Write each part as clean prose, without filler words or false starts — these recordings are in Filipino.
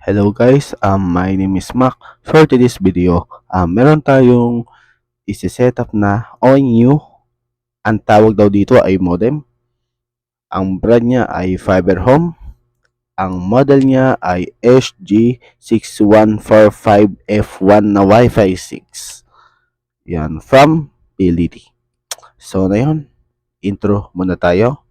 Hello guys, my name is Mac. For today's video, meron tayong isi-set up na ONU. Ang tawag daw dito ay modem. Ang brand niya ay Fiberhome. Ang model niya ay SG6145F1 na Wi-Fi 6. Yan, from PLDT. So na yun, intro muna tayo.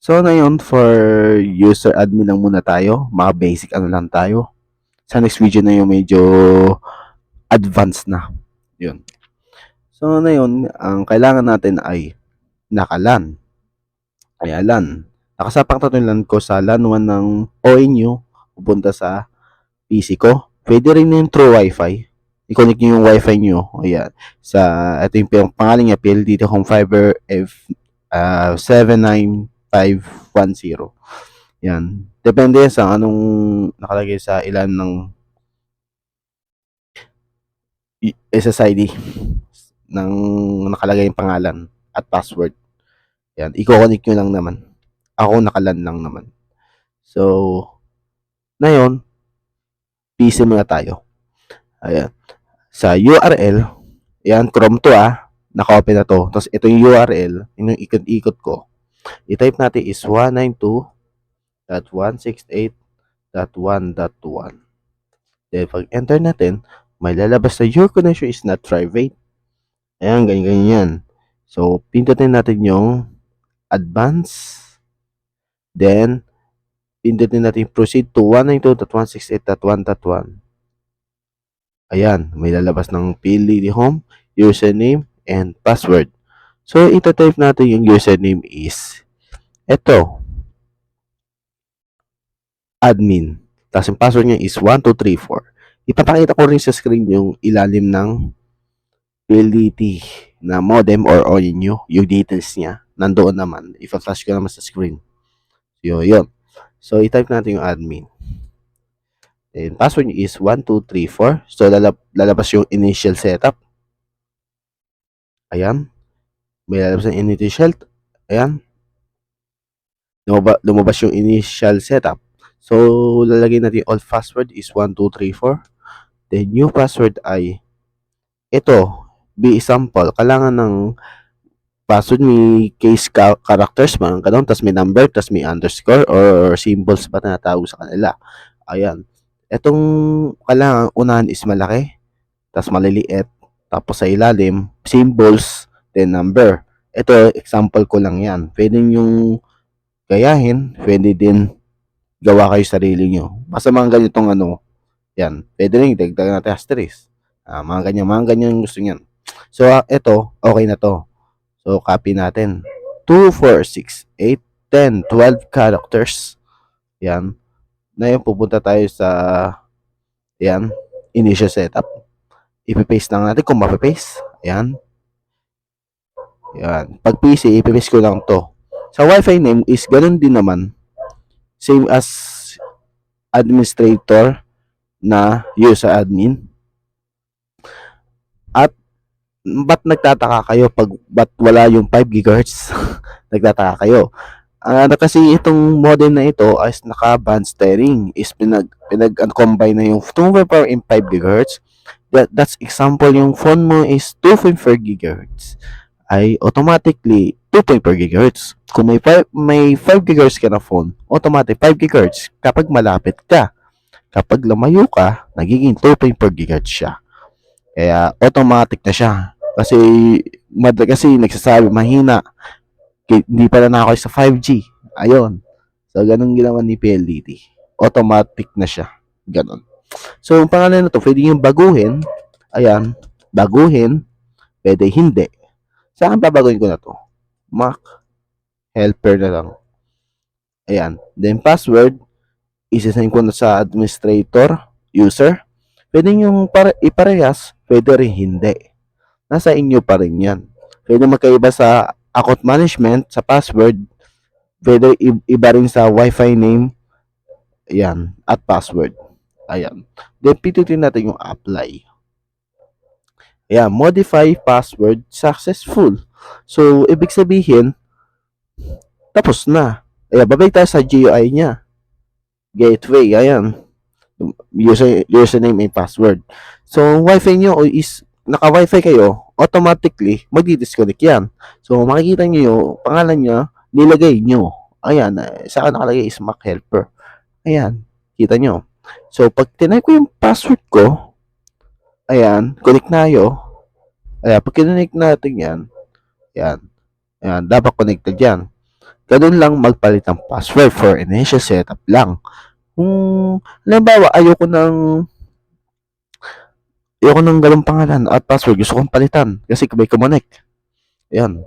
So na yun, for user admin lang muna tayo. Mga basic ano lang tayo. Sa next video na yung medyo advanced na. Yun. So na yun, ang kailangan natin ay naka-LAN. Ay LAN. Nakasapak na yung LAN ko sa LAN 1 ng ONU pupunta sa PC ko. Pwede rin yung true Wi-Fi. I-connect nyo yung Wi-Fi nyo. Ayan. Ito yung pangalan niya, PLDT Home Fiber F 79510. Yan. Depende sa anong nakalagay sa ilan ng SSID ng nakalagay yung pangalan at password. Yan. I-connect nyo lang naman. Ako nakalan lang naman. So, na yun, PC muna tayo. Ayan. Sa URL, yan, Chrome to naka-open na to. Tapos ito yung URL, yung ikot-ikot ko. I-type natin is 192.168.1.1. Then, pag enter natin, may lalabas na your connection is not private. Ayan, ganyan yan. So, pindutin natin yung advance. Then, pindutin natin proceed to 192.168.1.1. Ayan, may lalabas ng PLDT Home, username, and password. So, ito-type natin yung username is ito, admin. Tapos yung password niya is 1234. Ipapakita ko rin sa screen yung ilalim ng PLDT na modem or ONU, yung details niya. Nandoon naman. Ipa-flash ko naman sa screen. Yun. So, i-type natin yung admin. And password niya is 1234. So, lalabas yung initial setup. Ayan. May lalabas yung initial. Ayan. Lumabas yung initial setup. So, lalagay natin old password is 1234. The new password ay ito. Be sample. Kailangan ng password may case characters, mga ganun. Tapos may number, tapos may underscore or symbols ba na tawag sa kanila. Ayan. Itong kailangan unahan is malaki, tapos maliliit, tapos sa ilalim, symbols, then number. Ito, example ko lang yan. Pwede yung gayahin, pwede din gawa kayo sarili nyo. Basta mga ganitong yan. Pwede rin, dagdagan natin asterisk. Mga ganyan gusto niyan. So, ito, okay na to. So, copy natin. 2, 4, 6, 8, 10, 12 characters. Yan. Na yun, pupunta tayo sa yan, initial setup. Ipipaste lang natin kung mapipaste. Yan. Yan. Pag PC, ipipaste ko lang to. Sa Wi-Fi name is ganun din naman. Same as administrator na user admin. At ba't nagtataka kayo ba't wala yung 5 GHz? Nagtataka kayo. Kasi itong modem na ito is naka-band steering, is pinag-combine na yung 2.4 and 5 GHz. That's example, yung phone mo is 2.4 GHz ay automatically 2.4 GHz. Kung may 5 GHz ka na phone, automatic 5 GHz kapag malapit ka. Kapag lumayo ka, nagiging 2.4 GHz siya. Kaya automatic na siya. Kasi nagsasabi mahina, hindi pala na ako sa 5G. Ayun. So, ganun ginawa ni PLDT. Automatic na siya. Ganun. So, yung pangalan na to, pwede yung baguhin. Ayan. Baguhin. Pwede hindi. Saan babaguhin ko na to? Mac. Helper na lang. Ayan. Then, password. Isisign ko na sa administrator. User. Pwede yung iparehas. Pwede rin hindi. Nasa inyo pa rin yan. Pwede magkaiba sa account management, sa password, pwede iba rin sa Wi-Fi name, yan, at password. Ayan. Then, pindutin natin yung apply. Ayan, modify password successful. So, ibig sabihin, tapos na. Ayan, babalik tayo sa GUI niya. Gateway, ayan. Username and password. So, Wi-Fi nyo is, naka-Wi-Fi kayo, automatically, magdi-disconnect yan. So, makikita nyo yung pangalan niya, nilagay nyo. Ayan, sa akin nakalagay is Mac Helper. Ayan, kita nyo. So, pag tinay ko yung password ko, ayan, connect na kayo. Ayan, pag kinonect natin yan, ayan, ayan, dapat connected yan. Ganun lang magpalit ng password for initial setup lang. Kung, halimbawa, ayoko ng ganung pangalan at password, gusto kong palitan kasi may connect. Ayan.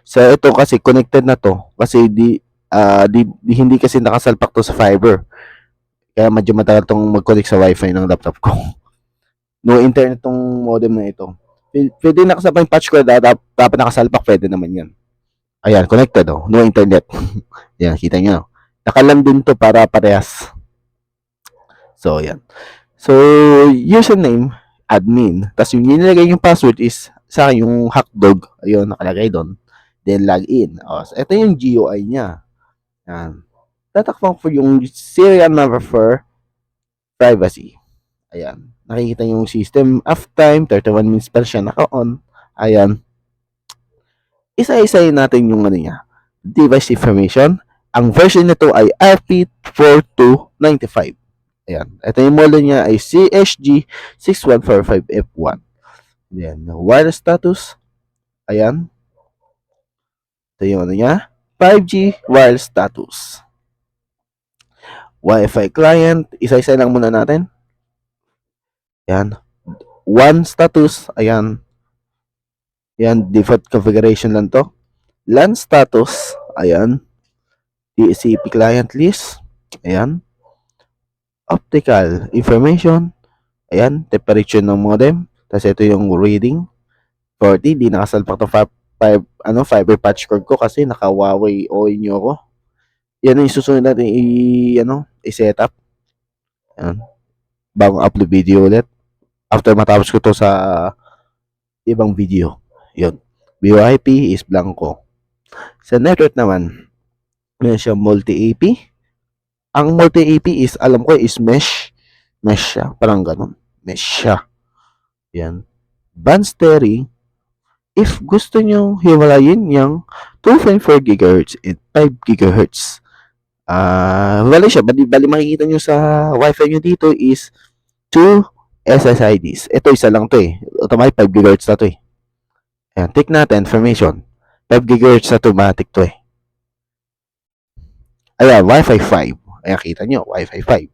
So, ito kasi connected na to kasi hindi kasi nakasalpak to sa fiber. Kaya medyo matagal tong mag-connect sa wifi ng laptop ko. No internet tong modem na ito. Pwede nakasabay yung patch ko, dapat nakasalpak, pwede naman yan. Ayan, connected oh. No internet. Ayan, kita nyo. Nakalan din to para parehas. So, ayan. So, username, admin. Tapos yung nilagay yung password is sa akin yung hotdog. Ayun, nakalagay doon. Then, login. O, so, ito yung GUI niya. Ayan. Tatakpan po yung serial number for privacy. Ayan. Nakikita yung system uptime, 31 minutes pa siya naka-on. Ayan. Isa-isayin natin yung ano niya. Device information. Ang version nito ay RP4295. Ayan. Ito yung model niya ay CSG6145F1. Ayan. Wireless status. Ayan. Ito yung ano niya. 5G wireless status. Wi-Fi client. Isa-isa lang muna natin. Ayan. One status. Ayan. Ayan. Default configuration lang to. LAN status. Ayan. DCP client list. Ayan. Optical information. Ayan. Temperature ng modem. Tapos ito yung reading. 40. Di nakasalpak to fiber patch cord ko kasi naka-Huawei OI nyo ako. Yan yung susunod natin i-set up. Ayan. Bagong upload video ulit. After matapos ko to sa ibang video. Yun. VoIP is blanco. Sa network naman, meron siya multi-AP. Ang multi-AP is, alam ko, is mesh. Mesh siya. Parang ganun. Mesh siya. Yan. Band steering. If gusto nyo hiwalayin yung 2.4 GHz and 5 GHz, wala siya. Bali makikita nyo sa Wi-Fi nyo dito is 2 SSIDs. Ito isa lang to eh. Automatic 5 GHz na to eh. Ayan, tick natin, information. 5 GHz automatic to eh. Ayan, Wi-Fi 5. Ayan, kita nyo, Wi-Fi 5.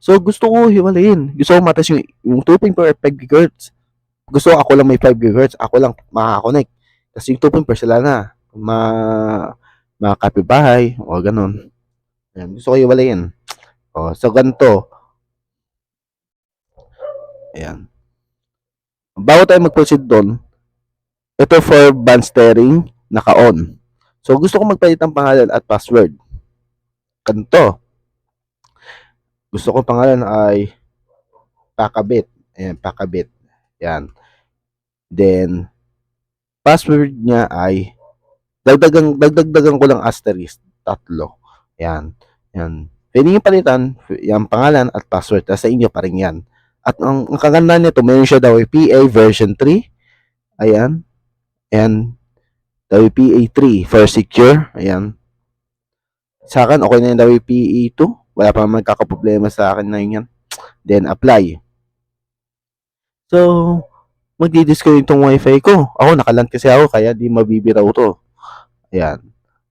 So, gusto ko hiwalayin. Gusto ko matas yung 2.4 5 GHz. Gusto ko ako lang may 5 GHz. Ako lang makaka-connect. Kasi yung 2.4 sila na. Mga kapibahay o ganun. Ayan, gusto ko hiwalayin. O, so, ganito. Ayan. Bago tayo mag-proceed doon, ito for band steering, naka-on. So, gusto ko magpalit ng pangalan at password. Ganito. Gusto ko pangalan ay Pakabit. Ayan, Pakabit. Ayan. Then, password niya ay dagdagan ko lang asterisk, 3. Ayan. Ayan. Pwede nyo palitan yung pangalan at password. Sa inyo pa rin yan. At ang kaganda nito, mayroon siya WPA version 3. Ayan. And WPA 3 for secure. Ayan. Sa akin, okay na yung WPA 2. Wala pa magkakaproblema sa akin na yun yan. Then, apply. So, magdi-disconnect itong wifi ko. Ako, nakaland kasi ako, kaya di mabibiraw to. Ayan.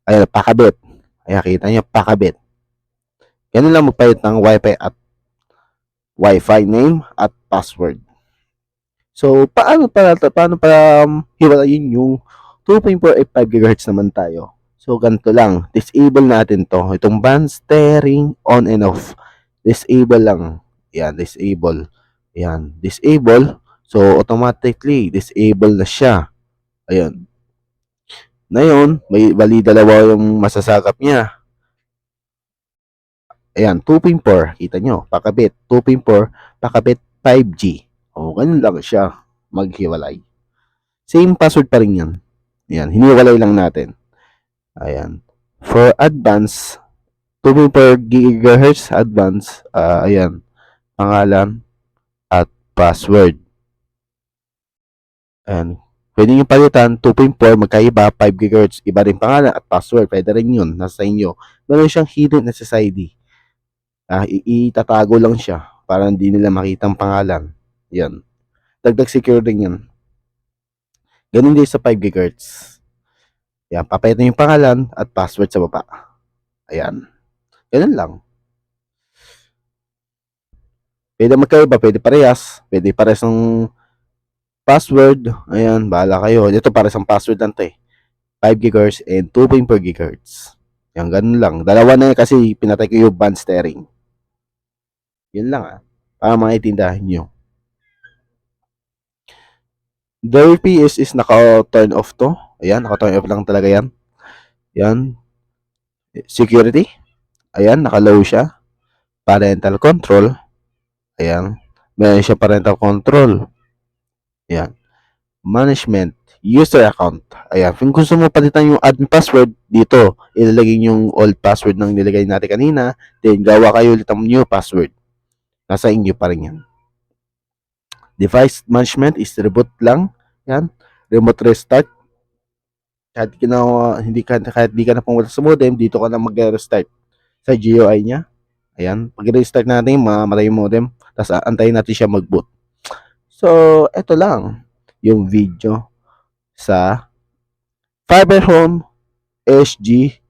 Ayan, Pakabit. Ayan, kita niyo, Pakabit. Ganun lang magpalit ng wifi at wifi name at password. So, paano para hiwalayin yung 2.485 GHz naman tayo? So, ganito lang. Disable natin to. Itong band steering on and off. Disable lang. Yan, disable. Yan, disable. So, automatically, disable na siya. Ayan. Ngayon, may bali dalawa yung masasakap niya. Ayan, 2.4. Kita nyo, pakabit. 2.4, pakabit 5G. O, ganun lang siya maghiwalay. Same password pa rin yan. Ayan, hiniwalay lang natin. Ayan. For advance, 2.4 GHz advance, ayan, pangalan at password. Ayan. Pwede nyo palitan, 2.4, magkaiba, 5 GHz, iba rin pangalan at password. Pwede rin yun, nasa inyo. Meron siyang hidden SSID. Itatago lang siya para hindi nila makita ang pangalan. Yan. Dagdag secure din yan. Ganun din sa 5 GHz. Yan, papayat yung pangalan at password sa baba. Ayan. Ganun lang. Pwede magkaiba, pwede parehas. Pwede parehas ng password. Ayan, bahala kayo. Ito parehas ang password lang to eh. 5 GHz and 2.4 GHz. Yan, ganun lang. Dalawa na yun kasi pinatay ko yung band steering. Yun lang para maitindahan nyo. The RPS is naka-turn off to. Ayan, naka-turn off lang talaga yan. Yan. Security. Ayan, naka-low siya. Parental control. Ayan. Meron siya parental control. Ayan. Management. User account. Ayan. Kung gusto mo palitan yung admin password, dito, ilalagay yung old password ng nilagay natin kanina. Then, gawa kayo ulit ang new password. Nasa inyo pa rin yan. Device management is reboot lang. Yan. Remote restart. Kahit di ka na pumunta sa modem, dito ka na mag-restart sa GUI niya. Ayan. Pag-restart natin, mamamatay yung modem. Tapos antayin natin siya mag-boot. So, eto lang yung video sa Fiber Home SG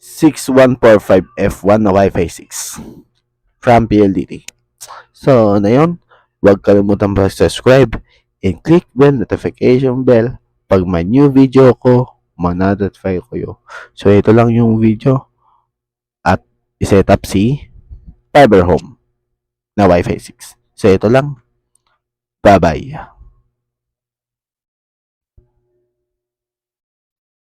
6145F1 na Wi-Fi 6 from PLDT. So, na yun, huwag kalimutan subscribe and click bell notification bell. Pag may new video ko, ma-notify ko yun. So, ito lang yung video at iset up si Fiber Home na Wi-Fi 6. So, ito lang. Bye-bye.